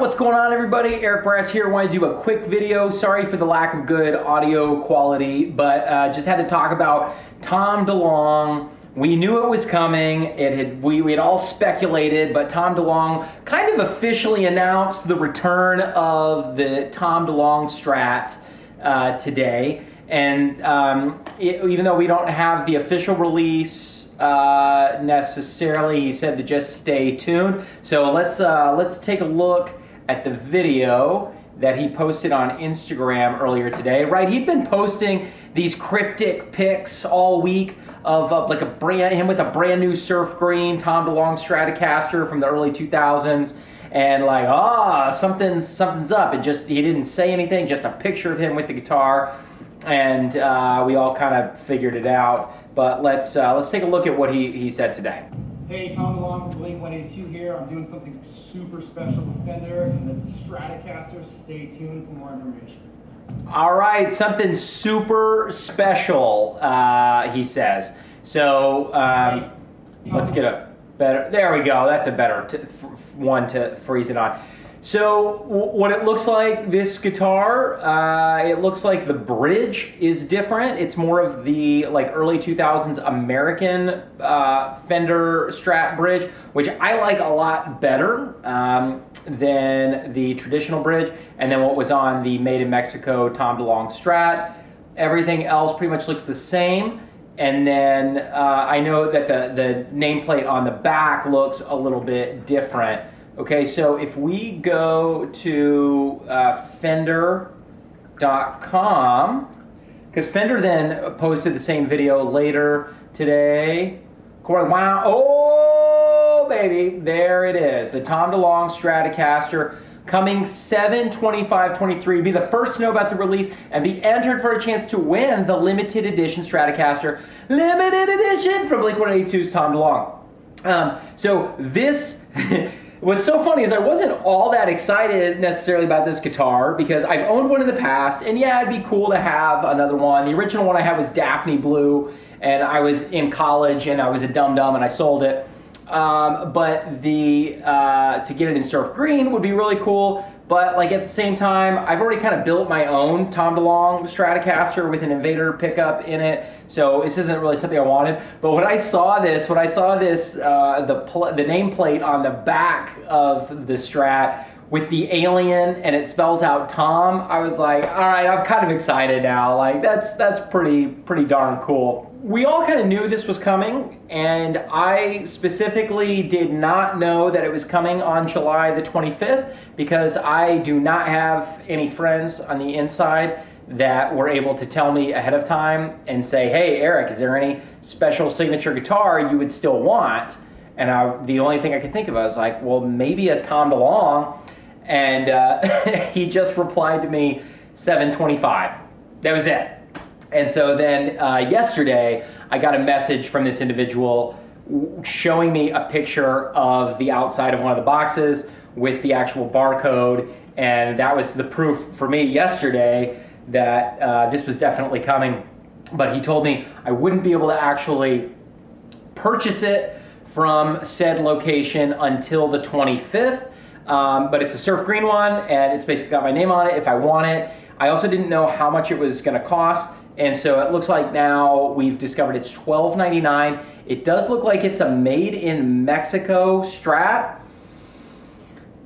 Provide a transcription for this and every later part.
What's going on, everybody? Eric Bourassa here. I want to do a quick video. Sorry for the lack of good audio quality, but just had to talk about Tom DeLonge. We knew it was coming. We had all speculated, but Tom DeLonge kind of officially announced the return of the Tom DeLonge Strat today. And even though we don't have the official release necessarily, he said to just stay tuned. So let's take a look at the video that he posted on Instagram earlier today. Right, he'd been posting these cryptic pics all week of like him with a brand new surf green Tom DeLonge Stratocaster from the early 2000s, and like something's up. He didn't say anything, just a picture of him with the guitar, and we all kind of figured it out. But let's take a look at what he said today. Hey, Tom DeLonge from Blink-182 here. I'm doing something super special with Fender and the Stratocaster. Stay tuned for more information. All right, something super special, he says. So let's get a better, there we go, that's a better one to freeze it on. So what it looks like, this guitar, it looks like the bridge is different. It's more of the early 2000s American Fender Strat bridge, which I like a lot better than the traditional bridge, and then what was on the Made in Mexico Tom DeLonge Strat. Everything else pretty much looks the same. And then I know that the nameplate on the back looks a little bit different. Okay, so if we go to Fender.com, because Fender then posted the same video later today. Wow, oh baby, there it is. The Tom DeLonge Stratocaster coming 7/25/23. Be the first to know about the release and be entered for a chance to win the limited edition Stratocaster. Limited edition from Blink-182's Tom DeLonge. So this... What's so funny is I wasn't all that excited necessarily about this guitar because I've owned one in the past, and yeah, it'd be cool to have another one. The original one I had was Daphne Blue, and I was in college and I was a dum-dum and I sold it. But to get it in surf green would be really cool. But at the same time, I've already kind of built my own Tom DeLonge Stratocaster with an Invader pickup in it, so this isn't really something I wanted. But when I saw this, the nameplate on the back of the Strat with the alien and it spells out Tom, I was like, all right, I'm kind of excited now. That's pretty darn cool. We all kind of knew this was coming, and I specifically did not know that it was coming on July the 25th because I do not have any friends on the inside that were able to tell me ahead of time and say, hey, Eric, is there any special signature guitar you would still want? And the only thing I could think of, I was like, well, maybe a Tom DeLonge. And he just replied to me, 7/25. That was it. And so then yesterday, I got a message from this individual showing me a picture of the outside of one of the boxes with the actual barcode, and that was the proof for me yesterday that this was definitely coming. But he told me I wouldn't be able to actually purchase it from said location until the 25th, but it's a surf green one, and it's basically got my name on it if I want it. I also didn't know how much it was going to cost. And so it looks like now we've discovered it's $12.99. It does look like it's a Made in Mexico Strat.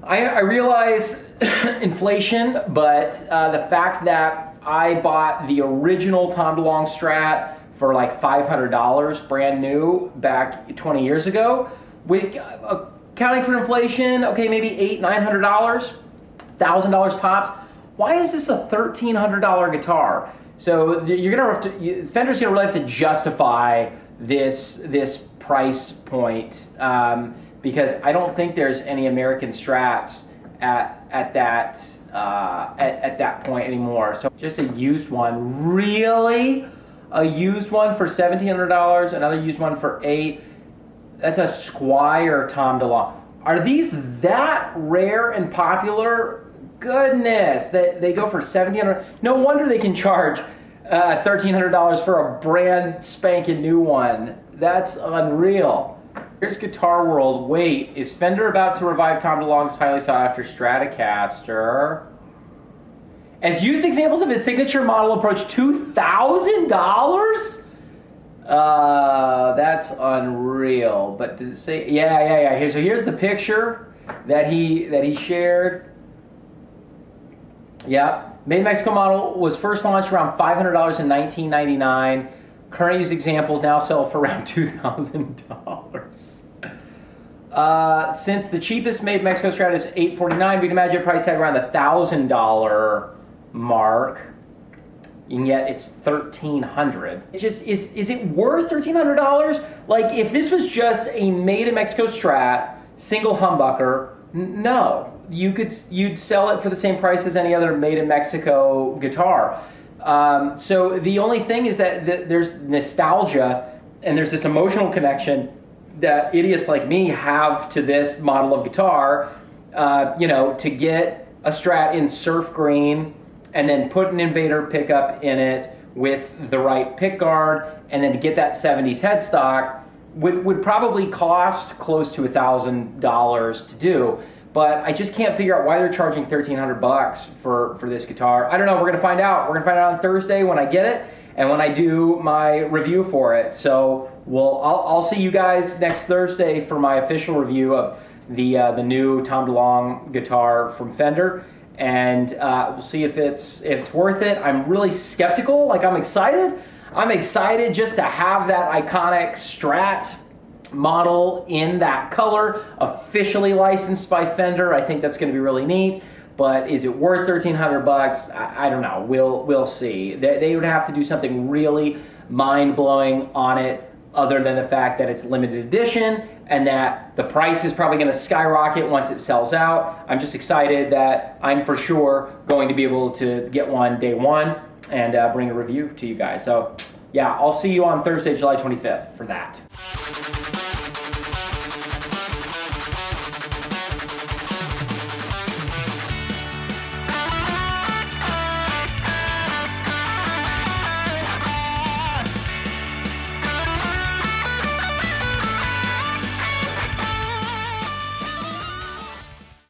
I realize inflation, but the fact that I bought the original Tom DeLonge Strat for like $500 brand new back 20 years ago, with accounting for inflation, okay, maybe $800-900, $1,000 tops. Why is this a $1,300 guitar? So you're gonna have to, Fender's gonna really have to justify this price point because I don't think there's any American Strats at that point anymore. So just a used one, really? A used one for $1,700, another used one for $800. That's a Squire Tom DeLonge. Are these that rare and popular? Goodness, they go for $1,700. No wonder they can charge $1,300 for a brand spanking new one. That's unreal. Here's Guitar World. Wait, is Fender about to revive Tom DeLonge's highly sought after Stratocaster? As used examples of his signature model approach $2,000? That's unreal. But does it say? Yeah. So here's the picture that he shared. Yeah, made in Mexico model was first launched around $500 in 1999. Current used examples now sell for around $2,000. Since the cheapest made in Mexico Strat is $849, we'd imagine a price tag around the $1,000 mark. And yet it's $1,300. It's just, is it worth $1,300? Like, if this was just a made in Mexico Strat, single humbucker, no. You'd sell it for the same price as any other made in Mexico guitar. So the only thing is that there's nostalgia and there's this emotional connection that idiots like me have to this model of guitar. To get a Strat in surf green and then put an Invader pickup in it with the right pick guard, and then to get that 70s headstock would probably cost close to $1,000 to do. But I just can't figure out why they're charging $1,300 for this guitar. I don't know. We're gonna find out. We're gonna find out on Thursday when I get it and when I do my review for it. So I'll see you guys next Thursday for my official review of the new Tom DeLonge guitar from Fender, and we'll see if it's worth it. I'm really skeptical. Like, I'm excited. I'm excited just to have that iconic Strat model in that color, officially licensed by Fender. I think that's going to be really neat. But is it worth $1,300? I don't know. We'll see. They would have to do something really mind-blowing on it, other than the fact that it's limited edition and that the price is probably going to skyrocket once it sells out. I'm just excited that I'm for sure going to be able to get one day one and bring a review to you guys. So yeah, I'll see you on Thursday, July 25th for that.